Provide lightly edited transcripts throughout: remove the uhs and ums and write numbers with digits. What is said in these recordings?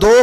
2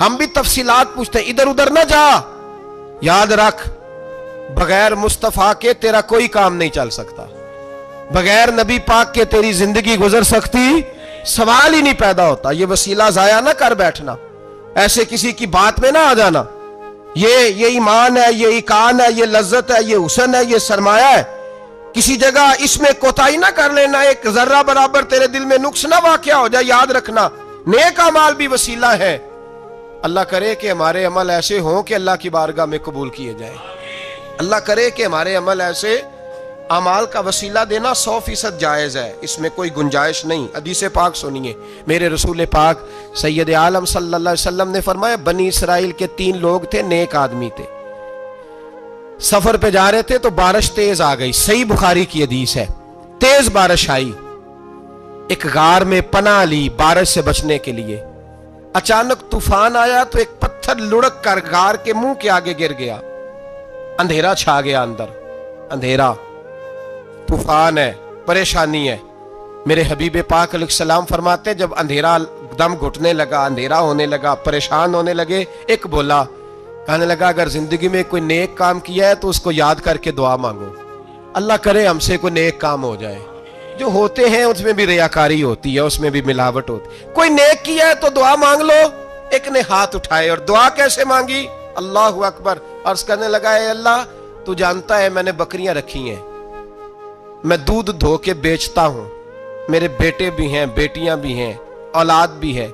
ہم بھی تفصیلات پوچھتے ہیں، ادھر ادھر نہ جا. یاد رکھ بغیر مصطفیٰ کے تیرا کوئی کام نہیں چل سکتا، بغیر نبی پاک کے تیری زندگی گزر سکتی سوال ہی نہیں پیدا ہوتا. یہ وسیلہ ضائع نہ کر بیٹھنا، ایسے کسی کی بات میں نہ آ جانا. یہ ایمان ہے، یہ ایقان ہے، یہ لذت ہے، یہ حسن ہے، یہ سرمایہ ہے. کسی جگہ اس میں کوتاہی نہ کر لینا، ایک ذرہ برابر تیرے دل میں نقص نہ واقع ہو جائے. یاد رکھنا نیک اعمال بھی وسیلہ ہے. اللہ کرے کہ ہمارے عمل ایسے ہوں کہ اللہ کی بارگاہ میں قبول کیے جائیں. اللہ کرے کہ ہمارے عمل ایسے اعمال کا وسیلہ دینا 100% جائز ہے، اس میں کوئی گنجائش نہیں. حدیث پاک سنیے، میرے رسول پاک سید عالم صلی اللہ علیہ وسلم نے فرمایا بنی اسرائیل کے 3 لوگ تھے، نیک آدمی تھے. سفر پہ جا رہے تھے تو بارش تیز آ گئی. صحیح بخاری کی حدیث ہے. تیز بارش آئی، ایک غار میں پناہ لی بارش سے بچنے کے لیے. اچانک طوفان آیا تو ایک پتھر لڑک کر غار کے منہ کے آگے گر گیا. اندھیرا چھا گیا اندر، اندھیرا، طوفان ہے، پریشانی ہے. میرے حبیب پاک علیہ السلام فرماتے جب اندھیرا دم گھٹنے لگا، اندھیرا ہونے لگا، پریشان ہونے لگے، ایک بولا، کہنے لگا اگر زندگی میں کوئی نیک کام کیا ہے تو اس کو یاد کر کے دعا مانگو. اللہ کرے ہم سے کوئی نیک کام ہو جائے. جو ہوتے ہیں اس میں بھی ریاکاری ہوتی ہے، اس میں بھی ملاوٹ ہوتی ہے. کوئی نیک کیا ہے تو دعا مانگ لو. ایک نے ہاتھ اٹھائے اور دعا کیسے مانگی؟ اللہ اکبر. عرض کرنے لگا اے اللہ تو جانتا ہے میں نے بکریاں رکھی ہیں، میں دودھ دھو کے بیچتا ہوں، میرے بیٹے بھی ہیں، بیٹیاں بھی ہیں، اولاد بھی ہے،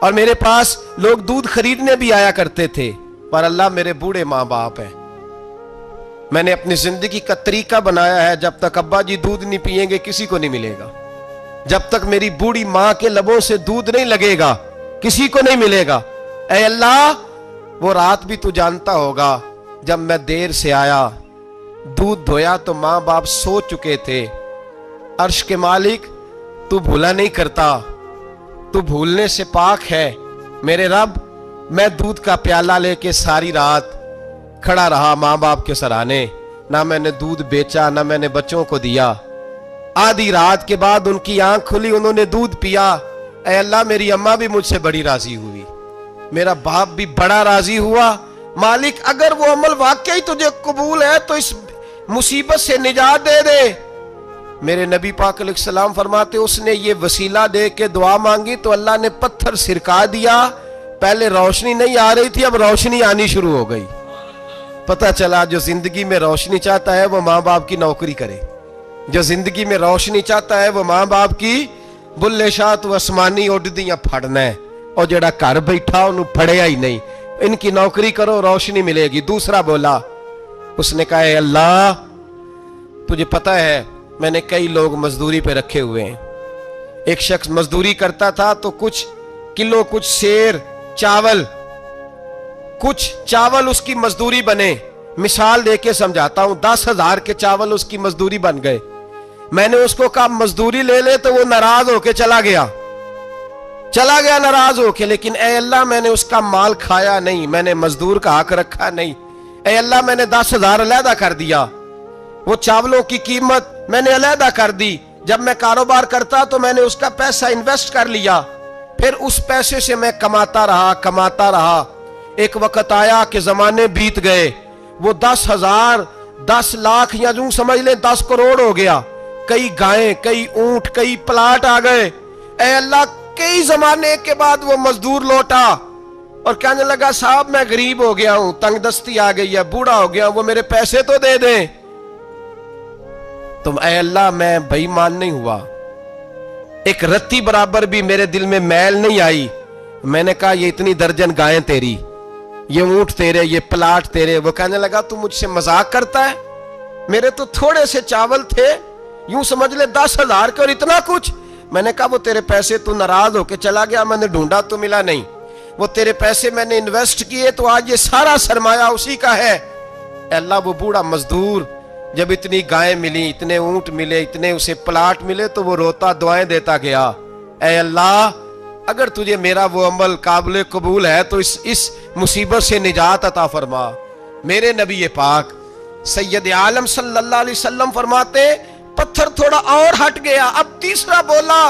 اور میرے پاس لوگ دودھ خریدنے بھی آیا کرتے تھے، پر اللہ میرے بوڑھے ماں باپ ہیں. میں نے اپنی زندگی کا طریقہ بنایا ہے جب تک ابا جی دودھ نہیں پیئیں گے کسی کو نہیں ملے گا، جب تک میری بوڑھی ماں کے لبوں سے دودھ نہیں لگے گا کسی کو نہیں ملے گا. اے اللہ وہ رات بھی تو جانتا ہوگا جب میں دیر سے آیا، دودھ دھویا تو ماں باپ سو چکے تھے. عرش کے مالک تو بھولا نہیں کرتا، تو بھولنے سے پاک ہے. میرے رب میں دودھ کا پیالہ لے کے ساری رات کھڑا رہا ماں باپ کے سرانے، نہ میں نے دودھ بیچا نہ میں نے بچوں کو دیا. آدھی رات کے بعد ان کی آنکھ کھلی، انہوں نے دودھ پیا. اے اللہ میری اماں بھی مجھ سے بڑی راضی ہوئی، میرا باپ بھی بڑا راضی ہوا. مالک اگر وہ عمل واقعی تجھے قبول ہے تو اس مصیبت سے نجات دے دے. میرے نبی پاک علیہ السلام فرماتے اس نے یہ وسیلہ دے کے دعا مانگی تو اللہ نے پتھر سرکا دیا. پہلے روشنی نہیں آ رہی تھی، اب روشنی آنی شروع ہو گئی. پتہ چلا جو زندگی میں روشنی چاہتا ہے وہ ماں باپ کی نوکری کرے، جو زندگی میں روشنی چاہتا ہے وہ ماں باپ کی بلے شاہ تو آسمانی اڈدیاں پھڑنا ہے، اور جڑا گھر بیٹھا انہوں پھڑیا ہی نہیں. ان کی نوکری کرو روشنی ملے گی. دوسرا بولا، اس نے کہا اے اللہ تجھے پتہ ہے میں نے کئی لوگ مزدوری پہ رکھے ہوئے ہیں. ایک شخص مزدوری کرتا تھا تو کچھ کلو کچھ سیر چاول، کچھ چاول اس کی مزدوری بنے. مثال دے کے سمجھاتا ہوں، 10,000 کے چاول اس کی مزدوری بن گئے. میں نے اس کو کہا مزدوری لے لے تو وہ ناراض ہو کے چلا گیا ناراض ہو کے. لیکن اے اللہ میں نے اس کا مال کھایا نہیں، میں نے مزدور کا حق رکھا نہیں. اے اللہ میں نے 10,000 علیحدہ کر دیا، وہ چاولوں کی قیمت میں نے علیحدہ کر دی. جب میں کاروبار کرتا تو میں نے اس کا پیسہ انویسٹ کر لیا، پھر اس پیسے سے میں کماتا رہا. ایک وقت آیا کہ زمانے بیت گئے، وہ 10,000 10 لاکھ یا یوں سمجھ لیں 10 کروڑ ہو گیا. کئی گائیں، کئی اونٹ، کئی پلاٹ آ گئے. اے اللہ کئی زمانے کے بعد وہ مزدور لوٹا اور کہنے لگا صاحب میں غریب ہو گیا ہوں، تنگ دستی آ گئی ہے، بوڑھا ہو گیا ہوں، وہ میرے پیسے تو دے دیں. تم اے اللہ میں بے ایمان نہیں ہوا، ایک رتی برابر بھی میرے دل میں میل نہیں آئی. میں نے کہا یہ اتنی درجن گائیں تیری، یہ اونٹ تیرے، یہ پلاٹ تیرے. وہ کہنے لگا تو مجھ سے مذاق کرتا ہے، میرے تو تھوڑے سے چاول تھے، یوں سمجھ لے 10,000 کے اور اتنا کچھ. میں نے کہا وہ تیرے پیسے تو ناراض ہو کے چلا گیا، میں نے ڈھونڈا تو ملا نہیں. وہ تیرے پیسے میں نے انویسٹ کیے تو آج یہ سارا سرمایہ اسی کا ہے. اے اللہ وہ بوڑھا مزدور جب اتنی گائیں ملی، اتنے اونٹ ملے، اتنے اسے پلاٹ ملے تو وہ روتا دعائیں دیتا گیا. اے اللہ اگر تجھے میرا وہ عمل قابل قبول ہے تو اس مصیبت سے نجات عطا فرما. میرے نبی پاک سید عالم صلی اللہ علیہ وسلم فرماتے پتھر تھوڑا اور ہٹ گیا. اب تیسرا بولا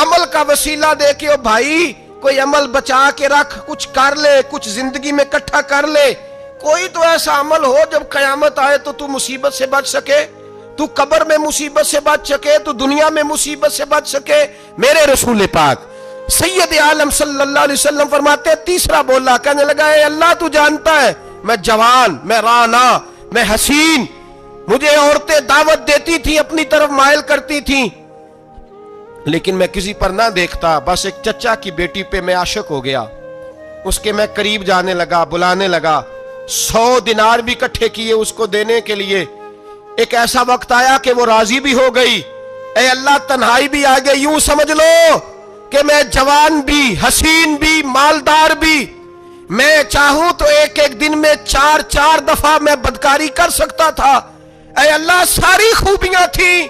عمل کا وسیلہ دے کے، او بھائی کوئی عمل بچا کے رکھ, کچھ کر لے, کچھ زندگی میں اکٹھا کر لے. کوئی تو ایسا عمل ہو جب قیامت آئے تو مصیبت سے بچ سکے, تو قبر میں مصیبت سے بچ سکے, تو دنیا میں مصیبت سے بچ سکے. میرے رسول پاک سید عالم صلی اللہ علیہ وسلم فرماتے ہیں, تیسرا بولا, کہنے لگا اے اللہ تو جانتا ہے میں جوان, میں رانا, میں حسین, مجھے عورتیں دعوت دیتی تھی, اپنی طرف مائل کرتی تھیں, لیکن میں کسی پر نہ دیکھتا. بس ایک چچا کی بیٹی پہ میں عاشق ہو گیا, اس کے میں قریب جانے لگا, بلانے لگا, 100 دینار بھی اکٹھے کیے اس کو دینے کے لیے. ایک ایسا وقت آیا کہ وہ راضی بھی ہو گئی. اے اللہ تنہائی بھی آ گئی. یوں سمجھ لو کہ میں جوان بھی, حسین بھی, مالدار بھی, میں چاہوں تو ایک ایک دن میں 4 دفعہ میں بدکاری کر سکتا تھا. اے اللہ ساری خوبیاں تھیں.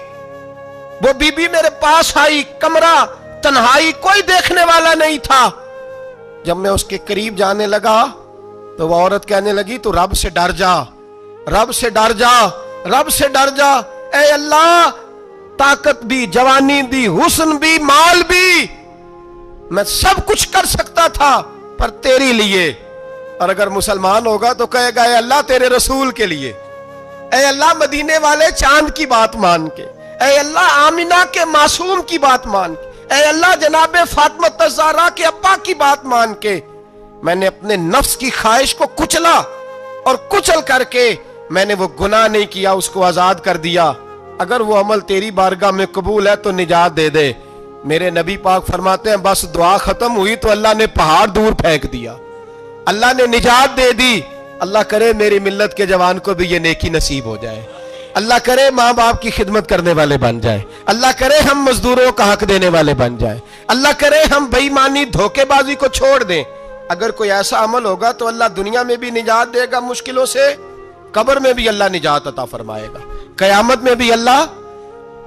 وہ بی بی میرے پاس آئی, کمرہ, تنہائی, کوئی دیکھنے والا نہیں تھا. جب میں اس کے قریب جانے لگا تو وہ عورت کہنے لگی تو رب سے ڈر جا, رب سے ڈر جا, رب سے ڈر جا. اے اللہ طاقت بھی, جوانی بھی, حسن بھی, مال بھی, میں سب کچھ کر سکتا تھا پر تیری لیے. اور اگر مسلمان ہوگا تو کہے گا اے اللہ تیرے رسول کے لیے, اے اللہ مدینے والے چاند کی بات مان کے, اے اللہ آمینہ کے معصوم کی بات مان کے, اے اللہ جناب فاطمہ الزہرا کے ابا کی بات مان کے میں نے اپنے نفس کی خواہش کو کچلا, اور کچل کر کے میں نے وہ گناہ نہیں کیا, اس کو آزاد کر دیا. اگر وہ عمل تیری بارگاہ میں قبول ہے تو نجات دے دے. میرے نبی پاک فرماتے ہیں بس دعا ختم ہوئی تو اللہ نے پہاڑ دور پھینک دیا, اللہ نے نجات دے دی. اللہ کرے میری ملت کے جوان کو بھی یہ نیکی نصیب ہو جائے. اللہ کرے ماں باپ کی خدمت کرنے والے بن جائے. اللہ کرے ہم مزدوروں کا حق دینے والے بن جائے. اللہ کرے ہم بے ایمانی, دھوکے بازی کو چھوڑ دیں. اگر کوئی ایسا عمل ہوگا تو اللہ دنیا میں بھی نجات دے گا مشکلوں سے, قبر میں بھی اللہ نجات عطا فرمائے گا, قیامت میں بھی اللہ.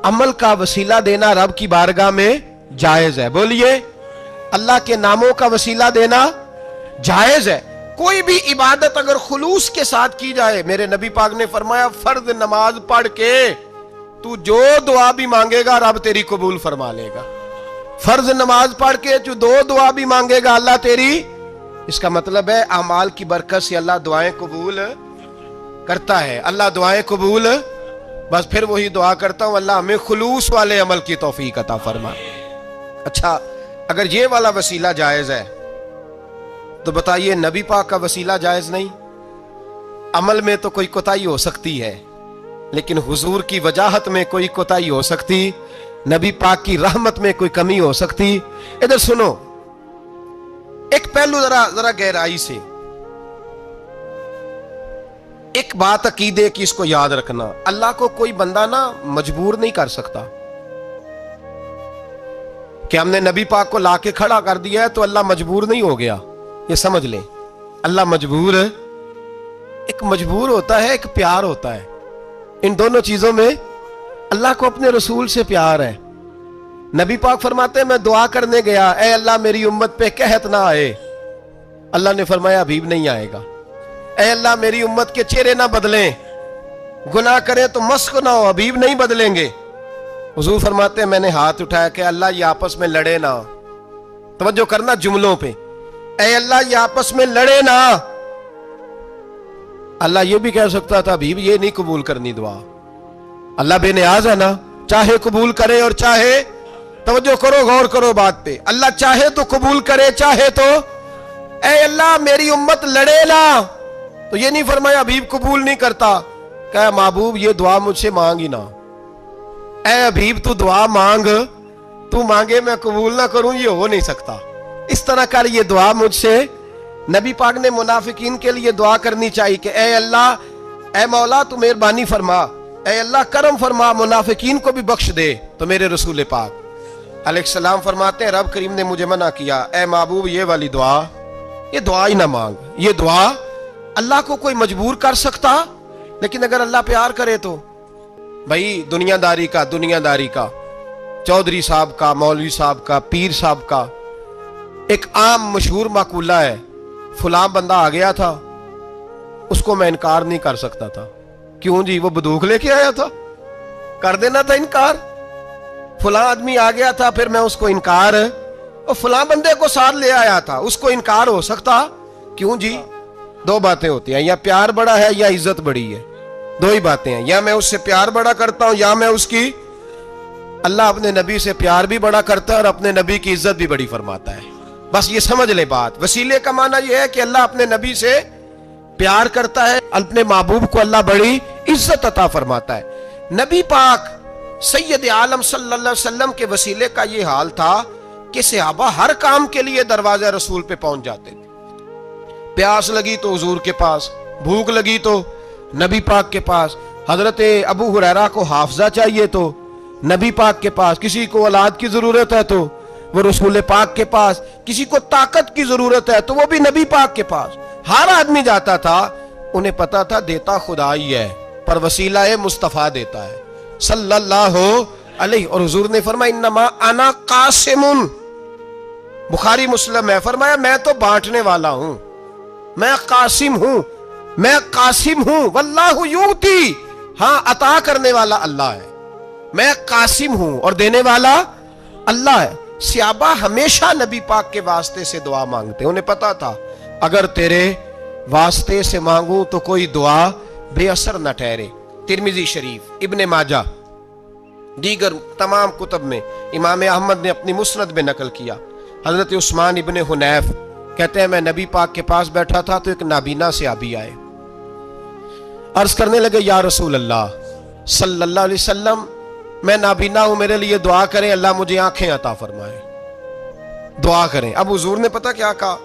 عمل کا وسیلہ دینا رب کی بارگاہ میں جائز ہے. بولیے, اللہ کے ناموں کا وسیلہ دینا جائز ہے. کوئی بھی عبادت اگر خلوص کے ساتھ کی جائے, میرے نبی پاک نے فرمایا فرض نماز پڑھ کے تو جو دعا بھی مانگے گا رب تیری قبول فرما لے گا. فرض نماز پڑھ کے جو 2 دعا بھی مانگے گا اللہ تیری. اس کا مطلب ہے اعمال کی برکت سے اللہ دعائیں قبول کرتا ہے. اللہ دعائیں قبول, بس پھر وہی دعا کرتا ہوں اللہ ہمیں خلوص والے عمل کی توفیق عطا فرما. اچھا اگر یہ والا وسیلہ جائز ہے تو بتائیے نبی پاک کا وسیلہ جائز نہیں؟ عمل میں تو کوئی کوتاہی ہو سکتی ہے, لیکن حضور کی وجاہت میں کوئی کوتاہی ہو سکتی, نبی پاک کی رحمت میں کوئی کمی ہو سکتی. ادھر سنو ایک پہلو ذرا گہرائی سے, ایک بات عقیدے کی اس کو یاد رکھنا, اللہ کو کوئی بندہ نا مجبور نہیں کر سکتا کہ ہم نے نبی پاک کو لا کے کھڑا کر دیا ہے تو اللہ مجبور نہیں ہو گیا. یہ سمجھ لیں, اللہ مجبور ہے. ایک مجبور ہوتا ہے, ایک پیار ہوتا ہے. ان دونوں چیزوں میں اللہ کو اپنے رسول سے پیار ہے. نبی پاک فرماتے ہیں میں دعا کرنے گیا, اے اللہ میری امت پہ قحط نہ آئے. اللہ نے فرمایا حبیب نہیں آئے گا. اے اللہ میری امت کے چہرے نہ بدلیں, گناہ کریں تو مسخ نہ ہو, حبیب نہیں بدلیں گے. حضور فرماتے ہیں میں نے ہاتھ اٹھایا کہ اللہ یہ آپس میں لڑے نہ. توجہ کرنا جملوں پہ, اے اللہ یہ آپس میں لڑے نہ. اللہ یہ بھی کہہ سکتا تھا حبیب یہ نہیں قبول کرنی دعا. اللہ بے نیاز ہے نا, چاہے قبول کرے اور چاہے, توجہ کرو غور کرو بات پہ, اللہ چاہے تو قبول کرے چاہے تو. اے اللہ میری امت لڑے نہ, تو یہ نہیں فرمایا حبیب قبول نہیں کرتا. کہا محبوب یہ دعا مجھ سے مانگ ہی نہ. اے حبیب تو دعا مانگ, تو مانگے میں قبول نہ کروں, یہ ہو نہیں سکتا. اس طرح کر یہ دعا مجھ سے. نبی پاک نے منافقین کے لیے دعا کرنی چاہیے کہ اے اللہ, اے مولا تو مہربانی فرما, اے اللہ کرم فرما, منافقین کو بھی بخش دے. تو میرے رسول پاک علیہ السلام فرماتے ہیں رب کریم نے مجھے منع کیا, اے محبوب یہ والی دعا, یہ دعا ہی نہ مانگ. یہ دعا اللہ کو کوئی مجبور کر سکتا, لیکن اگر اللہ پیار کرے تو. بھائی دنیا داری کا چودھری صاحب کا, مولوی صاحب کا, پیر صاحب کا ایک عام مشہور مقولہ ہے, فلاں بندہ آ گیا تھا اس کو میں انکار نہیں کر سکتا تھا. کیوں جی, وہ بندوق لے کے آیا تھا, کر دینا تھا انکار. فلاں آدمی آ گیا تھا پھر میں اس کو انکار اور فلاں بندے کو ساتھ لے آیا تھا، اس کو انکار ہو سکتا؟ کیوں جی؟ دو باتیں ہوتی ہیں، یا پیار بڑا ہے یا عزت بڑی ہے، دو ہی باتیں ہیں، یا میں اس سے پیار بڑا کرتا ہوں یا میں اس کی۔ اللہ اپنے نبی سے پیار بھی بڑا کرتا ہے اور اپنے نبی کی عزت بھی بڑی فرماتا ہے۔ بس یہ سمجھ لے بات۔ وسیلے کا معنی یہ ہے کہ اللہ اپنے نبی سے پیار کرتا ہے، اپنے محبوب کو اللہ بڑی عزت عطا فرماتا ہے۔ نبی پاک سید عالم صلی اللہ علیہ وسلم کے وسیلے کا یہ حال تھا کہ صحابہ ہر کام کے لیے دروازہ رسول پہ پہنچ جاتے تھے۔ پیاس لگی تو حضور کے پاس، بھوک لگی تو نبی پاک کے پاس، حضرت ابو ہریرہ کو حافظہ چاہیے تو نبی پاک کے پاس، کسی کو اولاد کی ضرورت ہے تو وہ رسول پاک کے پاس، کسی کو طاقت کی ضرورت ہے تو وہ بھی نبی پاک کے پاس۔ ہر آدمی جاتا تھا، انہیں پتا تھا دیتا خدا ہی ہے پر وسیلہ مصطفیٰ دیتا ہے صلی اللہ علیہ۔ اور حضور نے فرمایا انما انا قاسم، بخاری مسلم ہے، فرمایا میں تو بانٹنے والا ہوں، میں قاسم ہوں، میں قاسم ہوں، واللہ یؤتی، ہاں عطا کرنے والا اللہ ہے، میں قاسم ہوں اور دینے والا اللہ ہے۔ صحابہ ہمیشہ نبی پاک کے واسطے سے دعا مانگتے، انہیں پتا تھا اگر تیرے واسطے سے مانگوں تو کوئی دعا بے اثر نہ ٹھہرے۔ ترمذی شریف، ابن ماجہ، دیگر تمام کتب میں امام احمد نے اپنی مسند میں نقل کیا۔ حضرت عثمان ابن حنیف کہتے ہیں میں نبی پاک کے پاس بیٹھا تھا تو ایک نابینا صحابی آئے، عرض کرنے لگے یا رسول اللہ صلی اللہ علیہ وسلم میں نابینا ہوں، میرے لیے دعا کریں، اللہ مجھے آنکھیں عطا فرمائے، دعا کریں۔ اب حضور نے پتہ کیا کہا؟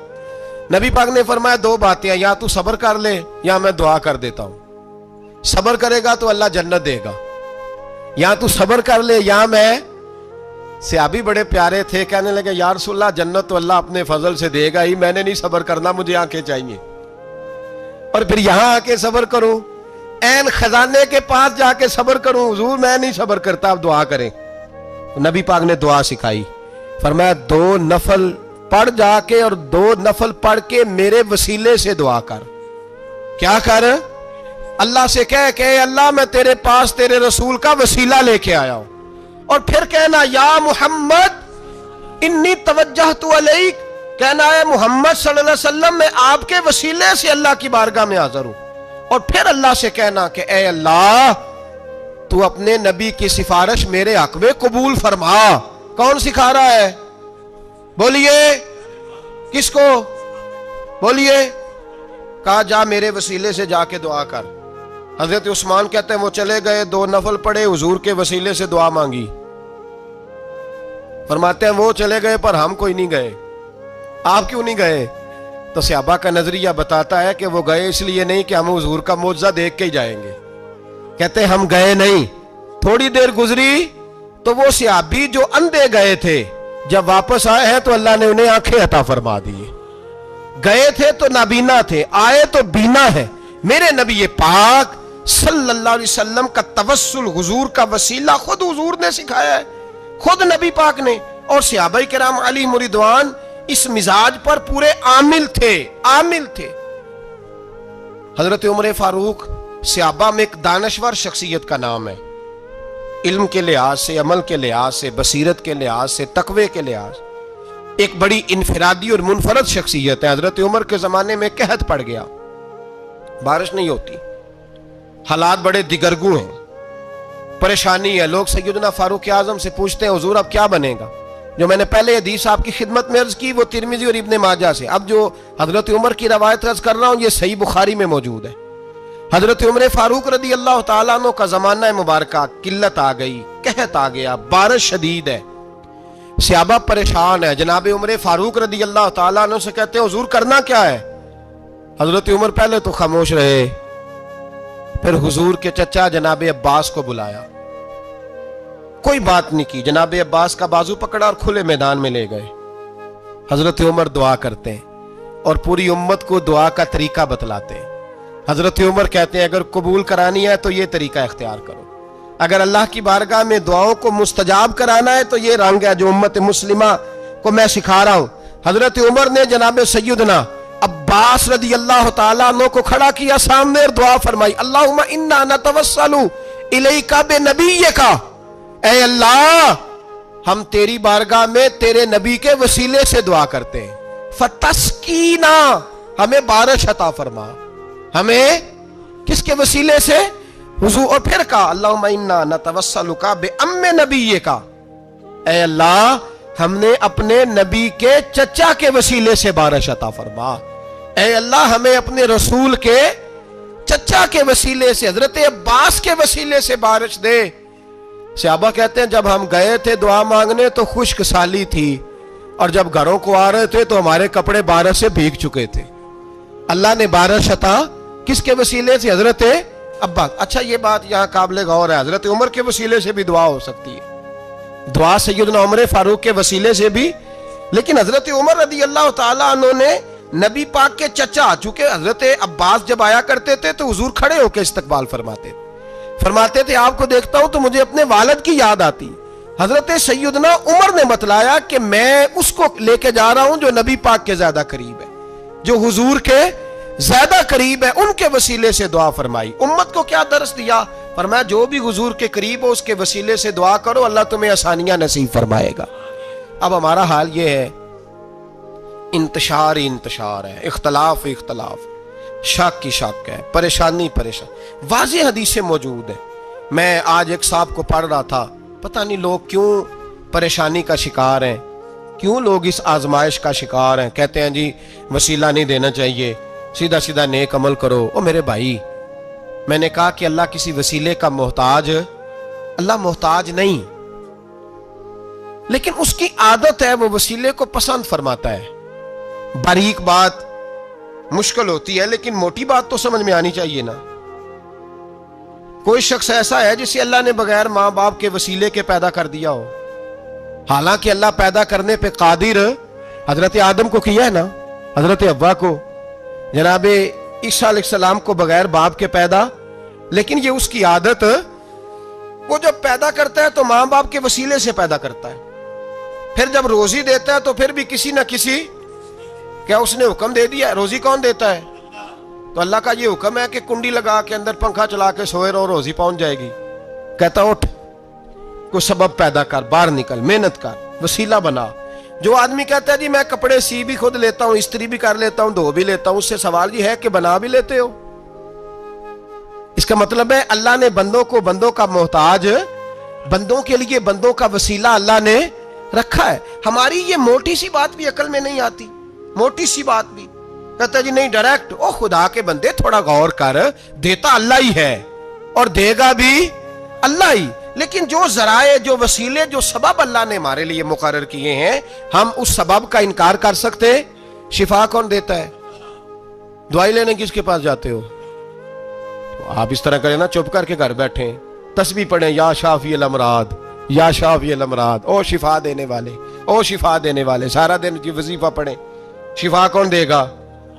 نبی پاک نے فرمایا دو باتیں ہیں، یا تو صبر کر لے یا میں دعا کر دیتا ہوں۔ صبر کرے گا تو اللہ جنت دے گا، یا تو صبر کر لے یا میں۔ صحابی بڑے پیارے تھے، کہنے لگے یا رسول اللہ جنت تو اللہ اپنے فضل سے دے گا ہی، میں نے نہیں صبر کرنا، مجھے آنکھیں چاہیے، اور پھر یہاں آ کے صبر کروں، این خزانے کے پاس جا کے صبر کروں؟ حضور میں نہیں صبر کرتا، اب دعا کریں۔ نبی پاک نے دعا سکھائی، فرمایا دو نفل پڑھ جا کے اور دو نفل پڑھ کے میرے وسیلے سے دعا کر۔ کیا کر؟ اللہ سے کہہ کہ اللہ میں تیرے پاس تیرے رسول کا وسیلہ لے کے آیا ہوں، اور پھر کہنا یا محمد انی توجہت الیک، کہنا ہے محمد صلی اللہ علیہ وسلم میں آپ کے وسیلے سے اللہ کی بارگاہ میں حاضر ہوں، اور پھر اللہ سے کہنا کہ اے اللہ تو اپنے نبی کی سفارش میرے حق میں قبول فرما۔ کون سکھا رہا ہے؟ بولیے کس کو؟ بولیے۔ کہا جا میرے وسیلے سے جا کے دعا کر۔ حضرت عثمان کہتے ہیں وہ چلے گئے، دو نفل پڑھے، حضور کے وسیلے سے دعا مانگی۔ فرماتے ہیں وہ چلے گئے پر ہم کوئی نہیں گئے۔ آپ کیوں نہیں گئے؟ تو صحابہ کا نظریہ بتاتا ہے کہ وہ گئے اس لیے نہیں کہ ہم حضور کا معجزہ دیکھ کے ہی جائیں گے، کہتے ہم گئے نہیں۔ تھوڑی دیر گزری تو وہ صحابی جو اندھے گئے تھے جب واپس آئے ہیں تو اللہ نے انہیں آنکھیں عطا فرما دی۔ گئے تھے تو نابینا تھے، آئے تو بینا ہے۔ میرے نبی پاک صلی اللہ علیہ وسلم کا توسل، حضور کا وسیلہ خود حضور نے سکھایا ہے، خود نبی پاک نے، اور صحابہ کرام علیہم رضوان اس مزاج پر پورے عامل تھے۔ حضرت عمر فاروق صحابہ میں ایک دانشور شخصیت کا نام ہے، علم کے لحاظ سے، عمل کے لحاظ سے، بصیرت کے لحاظ سے، تقوی کے لحاظ سے ایک بڑی انفرادی اور منفرد شخصیت ہے۔ حضرت عمر کے زمانے میں قحط پڑ گیا، بارش نہیں ہوتی، حالات بڑے دگرگوں ہیں، پریشانی ہے۔ لوگ سیدنا فاروق اعظم سے پوچھتے ہیں حضور اب کیا بنے گا؟ جو میں نے پہلے حدیث آپ کی خدمت میں عرض کی وہ ترمذی اور ابن ماجہ سے، اب جو حضرت عمر کی روایت عرض کر رہا ہوں یہ صحیح بخاری میں موجود ہے۔ حضرت عمر فاروق رضی اللہ تعالیٰ عنہ کا زمانہ مبارکہ، قلت آ گئی، قحط آ گیا، بارش شدید ہے، صحابہ پریشان ہے۔ جناب عمر فاروق رضی اللہ تعالیٰ عنہ سے کہتے ہیں حضور کرنا کیا ہے؟ حضرت عمر پہلے تو خاموش رہے، پھر حضور کے چچا جناب عباس کو بلایا، کوئی بات نہیں کی، جناب عباس کا بازو پکڑا اور کھلے میدان میں لے گئے۔ حضرت عمر دعا کرتے ہیں اور پوری امت کو دعا کا طریقہ بتلاتے ہیں۔ حضرت عمر کہتے ہیں اگر قبول کرانی ہے تو یہ طریقہ اختیار کرو، اگر اللہ کی بارگاہ میں دعاؤں کو مستجاب کرانا ہے تو یہ رنگ ہے جو امت مسلمہ کو میں سکھا رہا ہوں۔ حضرت عمر نے جناب سیدنا عباس رضی اللہ تعالیٰ عنہ کو کھڑا کیا سامنے اور دعا فرمائی، اللہم انا نتوسل الیک بنبیک، اے اللہ ہم تیری بارگاہ میں تیرے نبی کے وسیلے سے دعا کرتے ہیں، فتسقینا، ہمیں بارش عطا فرما، ہمیں کس کے وسیلے سے؟ حضور. اور پھر کہا اللہم انا نتوسلک بام نبیک، اے اللہ ہم نے اپنے نبی کے چچا کے وسیلے سے بارش عطا فرما، اے اللہ ہمیں اپنے رسول کے چچا کے وسیلے سے، حضرت عباس کے وسیلے سے بارش دے. صحابہ کہتے ہیں جب ہم گئے تھے دعا مانگنے تو خشک سالی تھی، اور جب گھروں کو آ رہے تھے تو ہمارے کپڑے بارش سے بھیگ چکے تھے. اللہ نے بارش عطا کس کے وسیلے سے؟ حضرت عباس. اچھا یہ بات یہاں قابل غور ہے، حضرت عمر کے وسیلے سے بھی دعا ہو سکتی ہے، دعا سیدنا عمر فاروق کے وسیلے سے بھی. لیکن حضرت عمر رضی اللہ تعالیٰ عنہ نے نبی پاک کے چچا، چونکہ حضرت عباس جب آیا کرتے تھے تو حضور کھڑے ہو کے استقبال فرماتے تھے آپ کو دیکھتا ہوں تو مجھے اپنے والد کی یاد آتی. حضرت سیدنا عمر نے بتلایا کہ میں اس کو لے کے جا رہا ہوں جو نبی پاک کے زیادہ قریب ہے، جو حضور کے زیادہ قریب ہے، ان کے وسیلے سے دعا فرمائی. امت کو کیا درس دیا؟ فرمایا جو بھی حضور کے قریب ہو اس کے وسیلے سے دعا کرو، اللہ تمہیں آسانیاں نصیب فرمائے گا. اب ہمارا حال یہ ہے، انتشار ہی انتشار ہے، اختلاف ہی اختلاف، شک کی شک ہے، پریشانی پریشان. واضح حدیثیں موجود ہیں. میں آج ایک صاحب کو پڑھ رہا تھا، پتہ نہیں لوگ کیوں پریشانی کا شکار ہیں، کیوں لوگ اس آزمائش کا شکار ہیں. کہتے ہیں جی وسیلہ نہیں دینا چاہیے، سیدھا سیدھا نیک عمل کرو. او میرے بھائی، میں نے کہا کہ اللہ کسی وسیلے کا محتاج، اللہ محتاج نہیں، لیکن اس کی عادت ہے وہ وسیلے کو پسند فرماتا ہے. باریک بات مشکل ہوتی ہے لیکن موٹی بات تو سمجھ میں آنی چاہیے نا. کوئی شخص ایسا ہے جسے اللہ نے بغیر ماں باپ کے وسیلے کے پیدا کر دیا ہو، حالانکہ اللہ پیدا کرنے پہ قادر حضرت آدم کو کیا ہے نا، حضرت حوا کو، جناب عیسیٰ علیہ السلام کو بغیر باپ کے پیدا. لیکن یہ اس کی عادت، وہ جب پیدا کرتا ہے تو ماں باپ کے وسیلے سے پیدا کرتا ہے، پھر جب روزی دیتا ہے تو پھر بھی کسی نہ کسی، کیا اس نے حکم دے دیا؟ روزی کون دیتا ہے؟ تو اللہ کا یہ حکم ہے کہ کنڈی لگا کے اندر پنکھا چلا کے سوئے رہو، روزی پہنچ جائے گی. کہتا اٹھ، کوئی سبب پیدا کر، باہر نکل، محنت کر، وسیلہ بنا. جو آدمی کہتا ہے جی میں کپڑے سی بھی خود لیتا ہوں، استری بھی کر لیتا ہوں، دھو بھی لیتا ہوں، اس سے سوال یہ ہے کہ بنا بھی لیتے ہو. اس کا مطلب ہے اللہ نے بندوں کو بندوں کا محتاج، بندوں کے لیے بندوں کا وسیلہ اللہ نے رکھا ہے. ہماری یہ موٹی سی بات بھی عقل میں نہیں آتی، موٹی سی بات بھی. کہتا ہے جی نہیں ڈائریکٹ. او خدا کے بندے تھوڑا غور کر، دیتا اللہ ہی ہے اور دے گا بھی اللہ ہی، لیکن جو ذرائع، جو وسیلے، جو سبب اللہ نے ہمارے لیے مقرر کیے ہیں، ہم اس سبب کا انکار کر سکتے؟ شفا کون دیتا ہے؟ دوائی لینے کس کے پاس جاتے ہو؟ آپ اس طرح کریں نا، چپ کر کے گھر بیٹھیں، تسبیح پڑھیں، یا شافی الامراض، یا شافی الامراض، او شفا دینے والے، او شفا دینے والے. سارا دن جی وظیفہ پڑھیں، شفا کون دے گا؟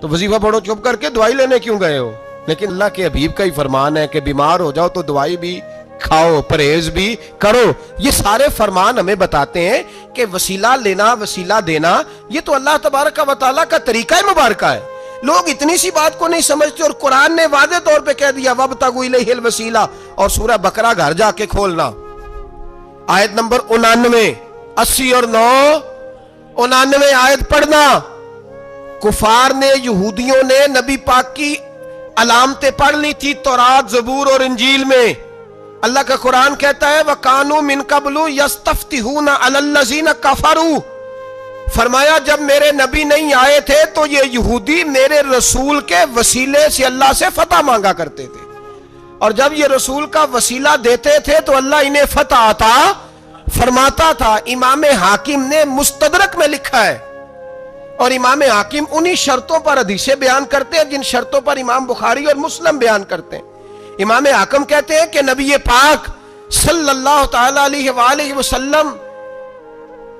تو وظیفہ پڑھو چپ کر کے، دوائی لینے کیوں گئے ہو؟ لیکن اللہ کے حبیب کا ہی فرمان ہے کہ بیمار ہو جاؤ تو دوائی بھی کھاؤ، پرہیز بھی کرو. یہ سارے فرمان ہمیں بتاتے ہیں کہ وسیلہ لینا، وسیلہ دینا، یہ تو اللہ تبارک و تعالیٰ کا طریقہ مبارکہ ہے. لوگ اتنی سی بات کو نہیں سمجھتے، اور قرآن نے واضح طور پہ کہہ دیا وَابْتَغُوا إِلَيْهِ الْوَسِيلَةَ. اور سورہ بقرہ گھر جا کے کھولنا، آیت نمبر 99، 80 اور 9، 99 آیت پڑھنا. کفار نے، یہودیوں نے نبی پاک کی علامتیں پڑھ لی تھی تورات، زبور اور انجیل میں. اللہ کا قرآن کہتا ہے وَكَانُوا مِن قَبْلُ يَسْتَفْتِحُونَ عَلَى الَّذِينَ كَفَرُوا. فرمایا جب میرے نبی نہیں آئے تھے تو یہ یہودی میرے رسول کے وسیلے سے اللہ سے فتح مانگا کرتے تھے، اور جب یہ رسول کا وسیلہ دیتے تھے تو اللہ انہیں فتح عطا فرماتا تھا. امام حاکم نے مستدرک میں لکھا ہے، اور امام حاکم انہی شرطوں پر حدیثیں بیان کرتے ہیں جن شرطوں پر امام بخاری اور مسلم بیان کرتے ہیں. امام حاکم کہتے ہیں کہ نبی پاک صلی اللہ تعالی علیہ وآلہ وسلم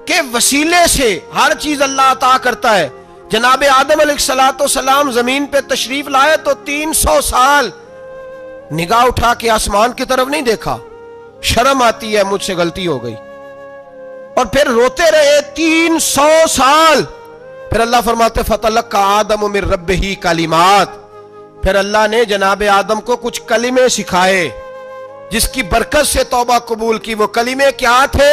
کے وسیلے سے ہر چیز اللہ عطا کرتا ہے. جناب آدم علیہ السلام زمین پہ تشریف لائے تو 300 سال نگاہ اٹھا کے آسمان کی طرف نہیں دیکھا، شرم آتی ہے مجھ سے غلطی ہو گئی، اور پھر روتے رہے 300 سال. پھر اللہ فرماتے فَتَلَقَّى آدَمُ مِن رَبِّهِ کلمات. پھر اللہ نے جناب آدم کو کچھ کلمے سکھائے جس کی برکت سے توبہ قبول کی. وہ کلمے کیا تھے؟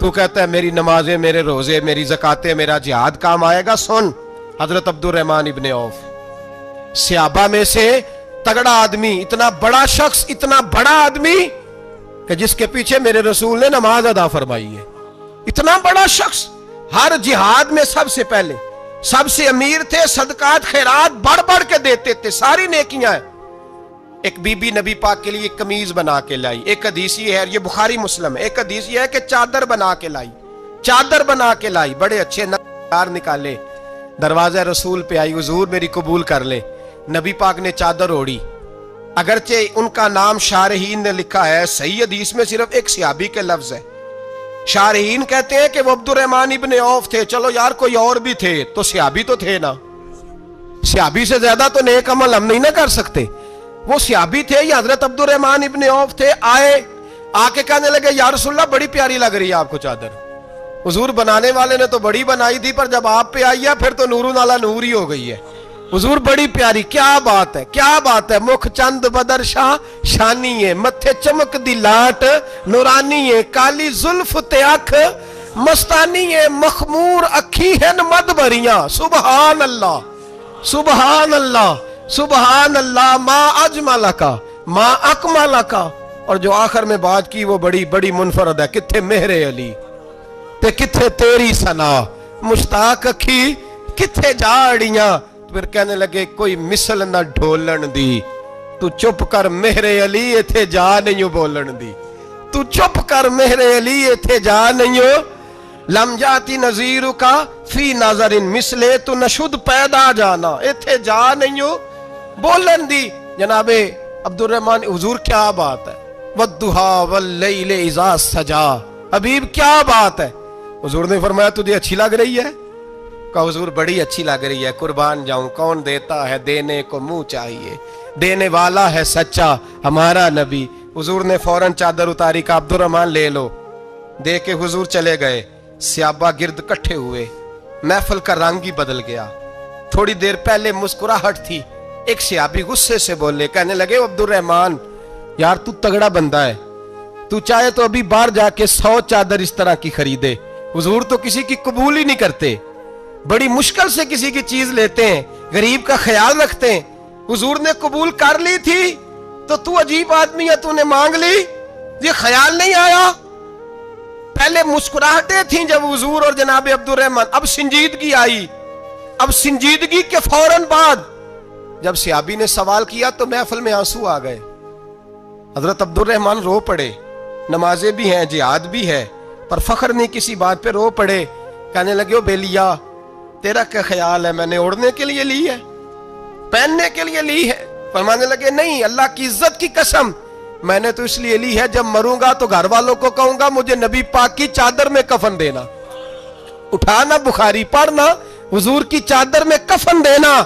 تو کہتا ہے میری نمازیں، میرے روزے، میری زکاتیں، میرا جہاد کام آئے گا؟ سن، حضرت عبد الرحمن ابن عوف صحابہ میں سے تگڑا آدمی، اتنا بڑا شخص، اتنا بڑا آدمی کہ جس کے پیچھے میرے رسول نے نماز ادا فرمائی ہے، اتنا بڑا شخص، ہر جہاد میں سب سے پہلے، سب سے امیر تھے، صدقات خیرات بڑھ بڑھ کے دیتے تھے، ساری نیکیاں ہیں۔ ایک بی بی نبی پاک کے لیے ایک قمیض بنا کے لائی، ایک حدیث یہ ہے، یہ بخاری مسلم ہے، ایک حدیث یہ ہے کہ چادر بنا کے لائی، چادر بنا کے لائی، بڑے اچھے نقار نکالے، دروازہ رسول پہ آئی، حضور میری قبول کر لے۔ نبی پاک نے چادر اوڑی، اگرچہ ان کا نام شارحین نے لکھا ہے، صحیح حدیث میں صرف ایک صحابی کے لفظ ہے۔ شارحین کہتے ہیں کہ وہ عبد الرحمن ابن عوف تھے، چلو یار کوئی اور بھی تھے تو صحابی تو تھے نا، صحابی سے زیادہ تو نیک عمل ہم نہیں نہ کر سکتے، وہ صحابی تھے، یہ حضرت عبد الرحمن ابن عوف تھے۔ آئے، آ کے کہنے لگے یا رسول اللہ بڑی پیاری لگ رہی ہے آپ کو چادر، حضور بنانے والے نے تو بڑی بنائی تھی، پر جب آپ پہ آئی ہے پھر تو نور نالا نور ہی ہو گئی ہے، حضور بڑی پیاری، کیا بات ہے، کیا بات ہے، مکھ چند بدر شاہ شانی ہے، متھے چمک دی لاٹ نورانی ہے، کالی زلف تے اکھ مستانی ہے، مخمور اکھی ہن مد بھریاں، سبحان اللہ سبحان اللہ سبحان اللہ، ما اجملکا ما اکملکا۔ اور جو آخر میں بات کی وہ بڑی بڑی منفرد ہے، کتھے مہر علی تے کتھے تیری ثنا، مشتاق اکھی کتھے جاڑیاں۔ پھر کہنے لگے کوئی مثل نہ ڈھولن دی، تو چپ کر مہر علی ایتھے جا نہیں بولن دی، تو چپ کر مہر علی ایتھے جا نہیں، لم جاتی نظیر کا فی نظر مثلے، تو نشد پیدا جانا، ایتھے جا نہیں بولن دی۔ جناب عبد الرحمن، حضور کیا بات ہے، والضحیٰ واللیل اذا سجا، حبیب کیا بات ہے۔ حضور نے فرمایا تجھے اچھی لگ رہی ہے؟ کہا حضور بڑی اچھی لگ رہی ہے، قربان جاؤں، کون دیتا ہے، دینے کو منہ چاہیے، دینے والا ہے سچا ہمارا نبی۔ حضور نے فوراً چادر اتاری، کہا عبد الرحمن لے لو، دے کے حضور چلے گئے۔ صحابہ گرد کٹھے ہوئے، محفل کا رنگ ہی بدل گیا۔ تھوڑی دیر پہلے مسکراہٹ تھی، ایک صحابی غصے سے بولے، کہنے لگے عبد الرحمن یار تو تگڑا بندہ ہے، تو چاہے تو ابھی باہر جا کے 100 چادر اس طرح کی خریدے، حضور تو کسی کی قبول ہی نہیں کرتے، بڑی مشکل سے کسی کی چیز لیتے ہیں، غریب کا خیال رکھتے ہیں، حضور نے قبول کر لی تھی تو عجیب آدمی ہے، تو نے مانگ لی، یہ خیال نہیں آیا۔ پہلے مسکراہٹیں تھیں جب حضور اور جناب عبد الرحمن، اب سنجیدگی آئی، اب سنجیدگی کے فوراً بعد جب صحابی نے سوال کیا تو محفل میں آنسو آ گئے، حضرت عبد الرحمن رو پڑے، نمازیں بھی ہیں، جہاد بھی ہے، پر فخر نہیں کسی بات پہ، رو پڑے، کہنے لگے او بیلیا تیرا کیا خیال ہے، میں نے اوڑھنے کے لیے لی ہے، پہننے کے لیے لی ہے؟ فرمانے لگے نہیں، اللہ کی عزت کی قسم، میں نے تو اس لیے لی ہے جب مروں گا تو گھر والوں کو کہوں گا مجھے نبی پاک کی چادر میں کفن دینا، اٹھانا بخاری پڑھنا، حضور کی چادر میں کفن دینا،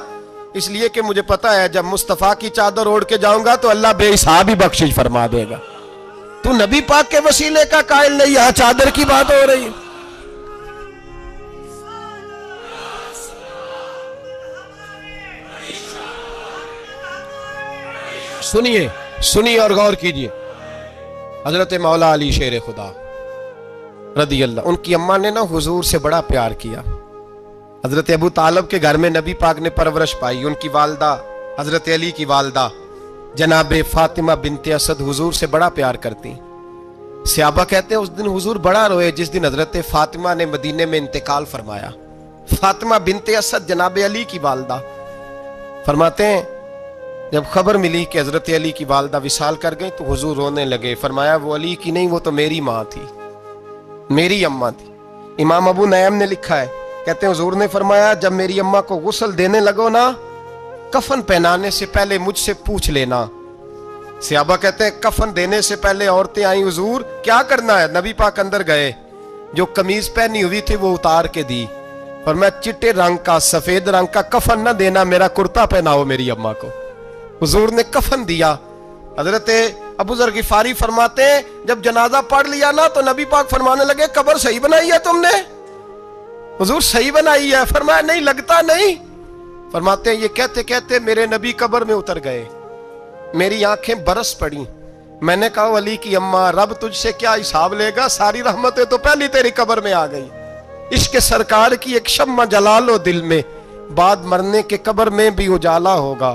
اس لیے کہ مجھے پتا ہے جب مصطفیٰ کی چادر اوڑھ کے جاؤں گا تو اللہ بے حساب ہی بخشش فرما دے گا۔ تو نبی پاک کے وسیلے کا قائل نہیں، یہاں چادر کی بات ہو رہی ہے۔ سنیے اور غور کیجئے، حضرت مولا علی شیر خدا رضی اللہ، ان کی اماں نے نا حضور سے بڑا پیار کیا، حضرت ابو طالب کے گھر میں نبی پاک نے پرورش پائی، ان کی والدہ حضرت علی کی والدہ جناب فاطمہ بنت اسد حضور سے بڑا پیار کرتی۔ صحابہ کہتے ہیں اس دن حضور بڑا روئے جس دن حضرت فاطمہ نے مدینے میں انتقال فرمایا۔ فاطمہ بنت اسد جناب علی کی والدہ فرماتے ہیں جب خبر ملی کہ حضرت علی کی والدہ وصال کر گئی تو حضور رونے لگے، فرمایا وہ علی کی نہیں، وہ تو میری ماں تھی، میری اماں تھی۔ امام ابو نعیم نے لکھا ہے، کہتے ہیں حضور نے فرمایا جب میری اماں کو غسل دینے لگو نا، کفن پہنانے سے پہلے مجھ سے پوچھ لینا۔ صحابہ کہتے ہیں کفن دینے سے پہلے عورتیں آئیں، حضور کیا کرنا ہے؟ نبی پاک اندر گئے، جو قمیض پہنی ہوئی تھی وہ اتار کے دی، فرمایا چٹے رنگ کا سفید رنگ کا کفن نہ دینا، میرا کرتا پہناؤ میری اماں کو۔ حضور نے کفن دیا۔ حضرت ابو ذر غفاری فرماتے ہیں جب جنازہ پڑھ لیا نا تو نبی پاک فرمانے لگے قبر صحیح بنائی ہے تم نے؟ حضور صحیح بنائی ہے؟ فرمایا نہیں، لگتا نہیں۔ فرماتے ہیں یہ کہتے کہتے میرے نبی قبر میں اتر گئے، میری آنکھیں برس پڑی، میں نے کہا ولی کی اماں رب تجھ سے کیا حساب لے گا، ساری رحمتیں تو پہلی تیری قبر میں آ گئی۔ عشق سرکار کی ایک شمع جلا لو دل میں، بعد مرنے کے قبر میں بھی اجالا ہوگا۔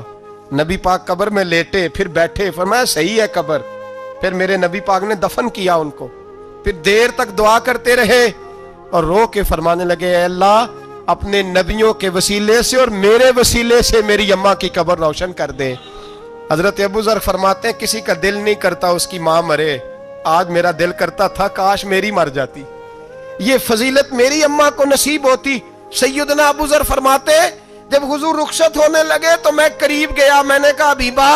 نبی پاک قبر میں لیٹے، پھر بیٹھے، فرمایا صحیح ہے قبر۔ پھر میرے نبی پاک نے دفن کیا ان کو، پھر دیر تک دعا کرتے رہے اور رو کے فرمانے لگے اے اللہ اپنے نبیوں کے وسیلے سے اور میرے وسیلے سے میری اماں کی قبر روشن کر دے۔ حضرت ابو ذر فرماتے ہیں کسی کا دل نہیں کرتا اس کی ماں مرے، آج میرا دل کرتا تھا کاش میری مر جاتی، یہ فضیلت میری اماں کو نصیب ہوتی۔ سیدنا ابو ذر فرماتے جب حضور رخصت ہونے لگے تو میں قریب گیا، میں نے کہا حبیبہ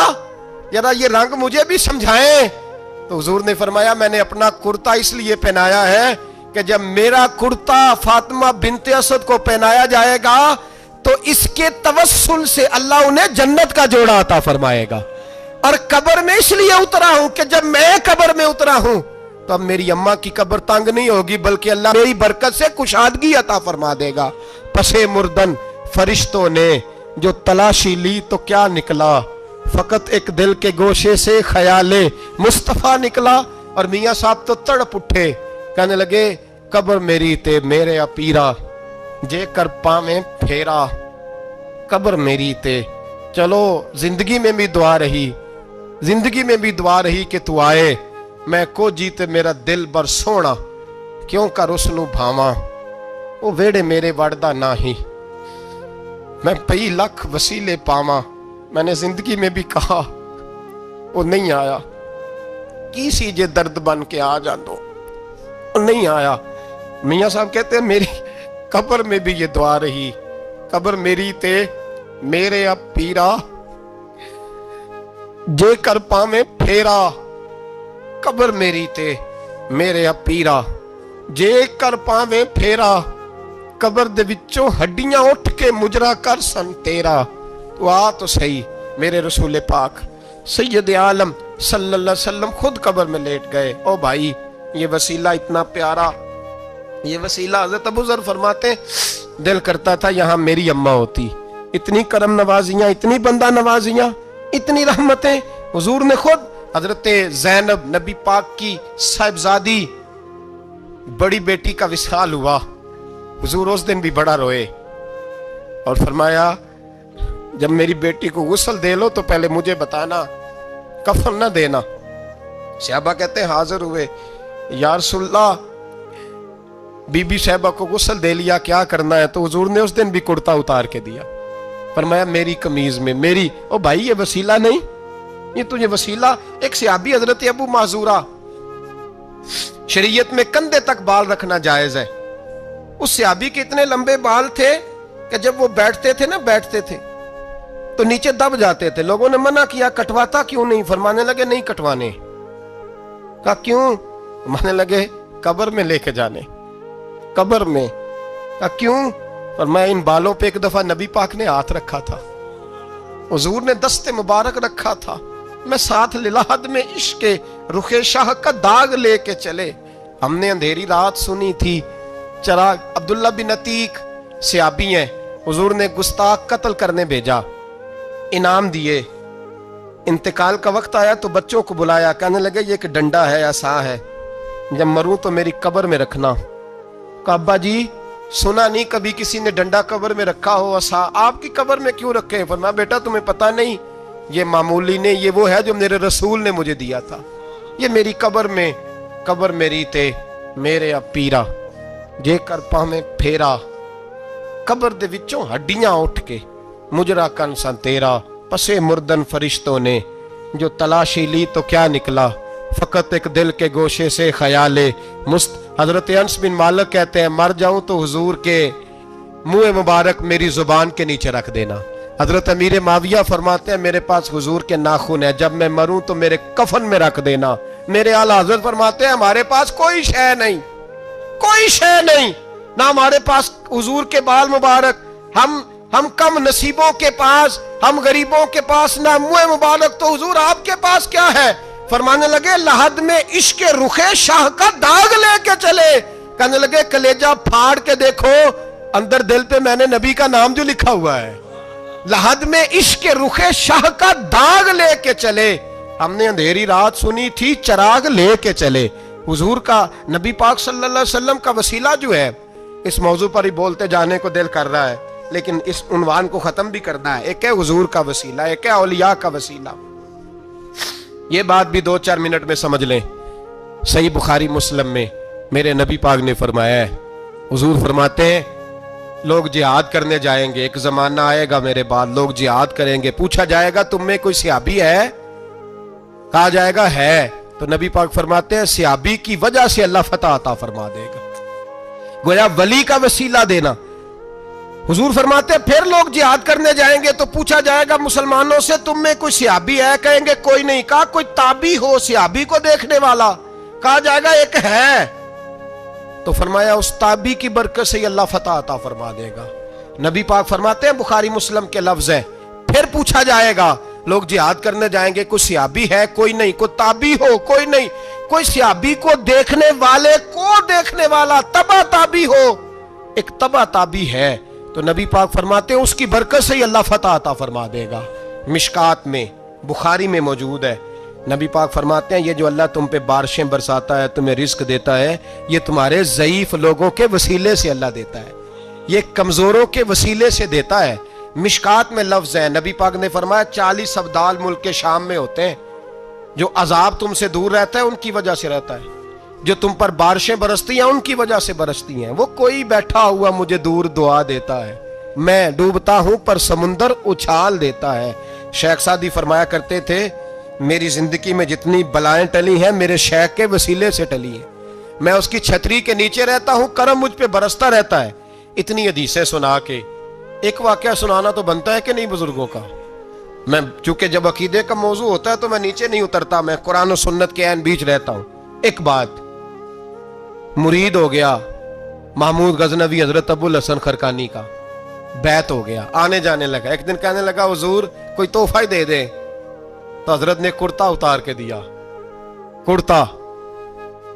ذرا یہ رنگ مجھے بھی سمجھائیں۔ تو حضور نے فرمایا میں نے اپنا کرتا اس لیے پہنایا ہے کہ جب میرا کرتا فاطمہ بنت اسد کو پہنایا جائے گا تو اس کے توسل سے اللہ انہیں جنت کا جوڑا عطا فرمائے گا، اور قبر میں اس لیے اترا ہوں کہ جب میں قبر میں اترا ہوں تو اب میری اماں کی قبر تنگ نہیں ہوگی بلکہ اللہ میری برکت سے کشادگی عطا فرما دے گا۔ پسے مردن فرشتوں نے جو تلاشی لی تو کیا نکلا، فقط ایک دل کے گوشے سے خیال مصطفیٰ نکلا۔ اور میاں صاحب تو تڑپ اٹھے، کہنے لگے قبر میری تے میرے اپیرا جے کر پاویں پھیرا، قبر میری تے۔ چلو زندگی میں بھی دعا رہی، زندگی میں بھی دعا رہی کہ تو آئے، میں کو جیتے میرا دل بر سونا کیوں کر اس نو بھاواں، وہ ویڑے میرے وڑدا نہ ہی میں پئی لکھ وسیلے پاواں۔ میں نے زندگی میں بھی کہا وہ نہیں آیا، کی سی جے درد بن کے آ جاندو، وہ نہیں آیا۔ میاں صاحب کہتے ہیں میری قبر میں بھی یہ دعا رہی، قبر میری تے میرے اب پیرا جے کر پاویں پھیرا، قبر میری تے میرے اب پیرا جے کر پاویں پھیرا، قبر دے وچوں ہڈیاں اٹھ کے مجرا کر سن تیرا۔ تو آ تو صحیح میرے رسول پاک سید عالم صلی اللہ علیہ وسلم خود قبر میں لیٹ گئے۔ او بھائی یہ وسیلہ اتنا پیارا، یہ وسیلہ حضرت ابو ذر فرماتے ہیں دل کرتا تھا یہاں میری اماں ہوتی، اتنی کرم نوازیاں، اتنی بندہ نوازیاں، اتنی رحمتیں۔ حضور نے خود حضرت زینب نبی پاک کی صاحبزادی بڑی بیٹی کا وصال ہوا، حضور اس دن بھی بڑا روئے اور فرمایا جب میری بیٹی کو غسل دے لو تو پہلے مجھے بتانا، کفن نہ دینا۔ صحابہ کہتے ہیں حاضر ہوئے، یا رسول اللہ بی بی صاحبہ کو غسل دے لیا کیا کرنا ہے؟ تو حضور نے اس دن بھی کرتا اتار کے دیا، فرمایا میری قمیض میں میری۔ او بھائی یہ وسیلہ نہیں، یہ تجھے وسیلہ۔ ایک صحابی حضرت ابو معذورہ، شریعت میں کندھے تک بال رکھنا جائز ہے، اس صحابی کے اتنے لمبے بال تھے کہ جب وہ بیٹھتے تھے تو نیچے دب جاتے تھے۔ لوگوں نے منع کیا کٹواتا کیوں نہیں؟ فرمانے لگے نہیں کٹوانے۔ کہا کیوں؟ فرمانے لگے قبر میں لے کے جانے، قبر میں۔ کہا کیوں؟ فرمایا ان بالوں پہ ایک دفعہ نبی پاک نے ہاتھ رکھا تھا، حضور نے دست مبارک رکھا تھا، میں ساتھ للہد میں عشق رخ شاہ کا داغ لے کے چلے، ہم نے اندھیری رات سنی تھی چراغ۔ عبداللہ بن عتیق صحابی ہیں، حضور نے گستاخ قتل کرنے بھیجا، انعام دیے۔ انتقال کا وقت آیا تو بچوں کو بلایا، کہنے لگے یہ ایک ڈنڈا ہے، عصا ہے، جب مروں تو میری قبر میں رکھنا۔ کہا ابا جی سنا نہیں کبھی کسی نے ڈنڈا قبر میں رکھا ہو، عصا آپ کی قبر میں کیوں رکھے؟ فرمایا بیٹا تمہیں پتہ نہیں، یہ معمولی نہیں، یہ وہ ہے جو میرے رسول نے مجھے دیا تھا، یہ میری قبر میں، قبر میری تے میرے اب پیرا جے کر پاویں پھیرا، قبر دے وچوں ہڈیاں اٹھ کے مجرا کن سن تیرا۔ پسے مردن فرشتوں نے جو تلاشی لی تو کیا نکلا، فقط ایک دل کے گوشے سے خیال حضرت انس بن مالک کہتے ہیں مر جاؤں تو حضور کے منہ مبارک میری زبان کے نیچے رکھ دینا۔ حضرت امیر معاویہ فرماتے ہیں میرے پاس حضور کے ناخن ہے، جب میں مروں تو میرے کفن میں رکھ دینا۔ میرے اعلیٰ حضرت فرماتے ہیں ہمارے پاس کوئی شے نہیں، کوئی شے نہیں، نہ ہمارے پاس حضور کے بال مبارک، ہم کم نصیبوں کے پاس، ہم غریبوں کے پاس نہ منہ مبارک، تو حضور آپ کے پاس کیا ہے؟ فرمانے لگے لحد میں عشق رخ شاہ کا داغ لے کے چلے، کہنے لگے کلیجہ پھاڑ کے دیکھو اندر دل پہ میں نے نبی کا نام جو لکھا ہوا ہے۔ لحد میں عشق رخ شاہ کا داغ لے کے چلے، ہم نے اندھیری رات سنی تھی چراغ لے کے چلے. حضور کا نبی پاک صلی اللہ علیہ وسلم کا وسیلہ جو ہے، اس موضوع پر ہی بولتے جانے کو دل کر رہا ہے لیکن اس عنوان کو ختم بھی کرنا ہے. ایک ہے حضور کا وسیلہ، ایک ہے اولیاء کا وسیلہ. یہ بات بھی 2-4 منٹ میں سمجھ لیں. صحیح بخاری مسلم میں میرے نبی پاک نے فرمایا ہے، حضور فرماتے ہیں لوگ جہاد کرنے جائیں گے، ایک زمانہ آئے گا میرے بعد لوگ جہاد کریں گے، پوچھا جائے گا تم میں کوئی صحابی ہے؟ کہا جائے گا ہے، تو نبی پاک فرماتے ہیں صحابی کی وجہ سے اللہ فتح عطا فرما دے گا. گویا ولی کا وسیلہ دینا. حضور فرماتے ہیں پھر لوگ جہاد کرنے جائیں گے تو پوچھا جائے گا مسلمانوں سے تم میں کوئی صحابی ہے؟ کہیں گے کوئی نہیں. کہا کوئی تابعی ہو صحابی کو دیکھنے والا؟ کہا جائے گا ایک ہے. تو فرمایا اس تابعی کی برکت سے اللہ فتح عطا فرما دے گا. نبی پاک فرماتے ہیں بخاری مسلم کے لفظ ہے، پھر پوچھا جائے گا لوگ جہاد کرنے جائیں گے، کوئی صحابی ہے؟ کوئی نہیں. کوئی تابعی ہو؟ کوئی نہیں. کوئی صحابی کو دیکھنے والے کو دیکھنے والا تبع تابعی ہو؟ ایک تبع تابعی ہے. تو نبی پاک فرماتے ہیں اس کی برکت سے ہی اللہ فتح عطا فرما دے گا. مشکات میں بخاری میں موجود ہے. نبی پاک فرماتے ہیں یہ جو اللہ تم پہ بارشیں برساتا ہے، تمہیں رزق دیتا ہے، یہ تمہارے ضعیف لوگوں کے وسیلے سے اللہ دیتا ہے، یہ کمزوروں کے وسیلے سے دیتا ہے. مشکات میں لفظ ہے، نبی پاک نے فرمایا 40 ابدال ملک کے شام میں ہوتے ہیں، جو عذاب تم سے دور رہتا ہے ان کی وجہ سے رہتا ہے، جو تم پر بارشیں برستی ہیں ان کی وجہ سے برستی ہیں. وہ کوئی بیٹھا ہوا مجھے دور دعا دیتا ہے، میں ڈوبتا ہوں پر سمندر اچھال دیتا ہے. شیخ سعدی فرمایا کرتے تھے میری زندگی میں جتنی بلائیں ٹلی ہیں میرے شیخ کے وسیلے سے ٹلی ہیں. میں اس کی چھتری کے نیچے رہتا ہوں، کرم مجھ پہ برستا رہتا ہے. اتنی حدیثیں سنا کے ایک واقعہ سنانا تو بنتا ہے کہ نہیں بزرگوں کا. میں چونکہ جب عقیدے کا موضوع ہوتا ہے تو میں نیچے نہیں اترتا، میں قرآن و سنت کے عین بیچ رہتا ہوں. ایک بات، مرید ہو گیا محمود غزنوی حضرت ابو الحسن خرقانی کا، بیعت ہو گیا، آنے جانے لگا. ایک دن کہنے لگا حضور کوئی تحفہ ہی دے دے. تو حضرت نے کرتا اتار کے دیا،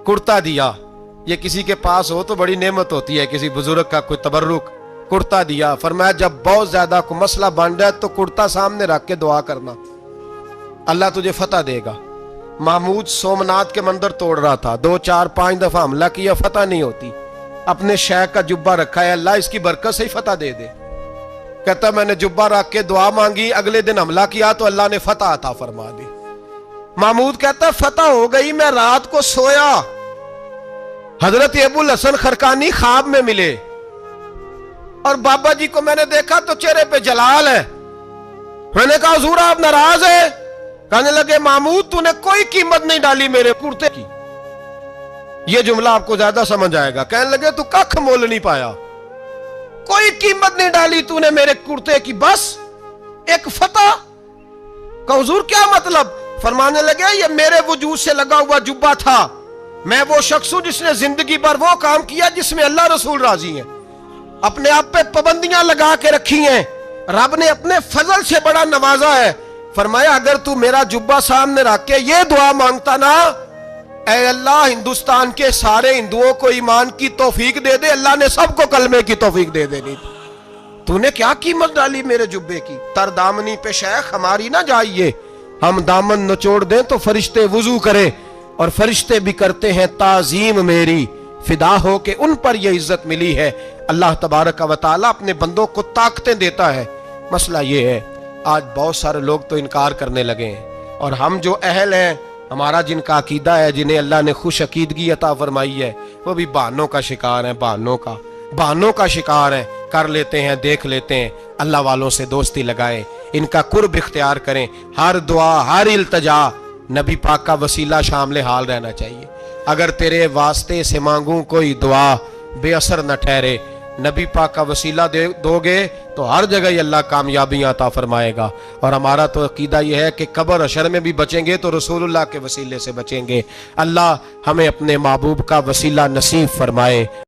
کرتا دیا. یہ کسی کے پاس ہو تو بڑی نعمت ہوتی ہے، کسی بزرگ کا کوئی تبرک. کرتا دیا. فرمایا جب بہت زیادہ کوئی مسئلہ بن جائے تو کرتا سامنے رکھ کے دعا کرنا، اللہ تجھے فتح دے گا. محمود سومنات کے مندر توڑ رہا تھا، 2-4-5 دفعہ حملہ کیا، فتح نہیں ہوتی. اپنے شیخ کا جبہ رکھا ہے، اللہ اس کی برکت سے ہی فتح دے دے. کہتا میں نے جبہ رکھ کے دعا مانگی، اگلے دن حملہ کیا تو اللہ نے فتح عطا فرما دی. محمود کہتا فتح ہو گئی، میں رات کو سویا، حضرت ابو الحسن خرقانی خواب میں ملے اور بابا جی کو میں نے دیکھا تو چہرے پہ جلال ہے. میں نے کہا حضور آپ ناراض ہیں؟ کہنے لگے محمود تو نے کوئی قیمت نہیں ڈالی میرے کرتے کی. یہ جملہ آپ کو زیادہ سمجھ آئے گا. کہنے لگے تو ککھ مول نہیں پایا، کوئی قیمت نہیں ڈالی تو نے میرے کرتے کی، بس ایک فتح. کہ حضور کیا مطلب؟ فرمانے لگے یہ میرے وجود سے لگا ہوا جبہ تھا، میں وہ شخص ہوں جس نے زندگی پر وہ کام کیا جس میں اللہ رسول راضی ہیں، اپنے آپ پہ پابندیاں لگا کے رکھی ہیں، رب نے اپنے فضل سے بڑا نوازا ہے. فرمایا اگر تو میرا جبہ سامنے رکھ کے یہ دعا مانگتا نا، اے اللہ ہندوستان کے سارے ہندوؤں کو ایمان کی توفیق دے دے، اللہ نے سب کو کلمے کی توفیق دے دینی. تو نے کیا قیمت ڈالی میرے جبے کی؟ تر دامنی پہ شیخ ہماری نہ جائیے، ہم دامن نچوڑ دیں تو فرشتے وضو کریں، اور فرشتے بھی کرتے ہیں تعظیم میری، فدا ہو کہ ان پر یہ عزت ملی ہے. اللہ تبارک و تعالیٰ اپنے بندوں کو طاقتیں دیتا ہے. مسئلہ یہ ہے آج بہت سارے لوگ تو انکار کرنے لگے ہیں، اور ہم جو اہل ہیں، ہمارا جن کا عقیدہ ہے، جنہیں اللہ نے خوش عقیدگی عطا فرمائی ہے، وہ بھی بہانوں کا شکار ہیں، بہانوں کا شکار ہیں. کر لیتے ہیں، دیکھ لیتے ہیں. اللہ والوں سے دوستی لگائیں، ان کا قرب اختیار کریں. ہر دعا، ہر التجا نبی پاک کا وسیلہ شامل حال رہنا چاہیے. اگر تیرے واسطے سے مانگوں کوئی دعا بے اثر نہ ٹھہرے، نبی پاک کا وسیلہ دو گے تو ہر جگہ ہی اللہ کامیابیاں عطا فرمائے گا. اور ہمارا تو عقیدہ یہ ہے کہ قبر حشر میں بھی بچیں گے تو رسول اللہ کے وسیلے سے بچیں گے. اللہ ہمیں اپنے محبوب کا وسیلہ نصیب فرمائے.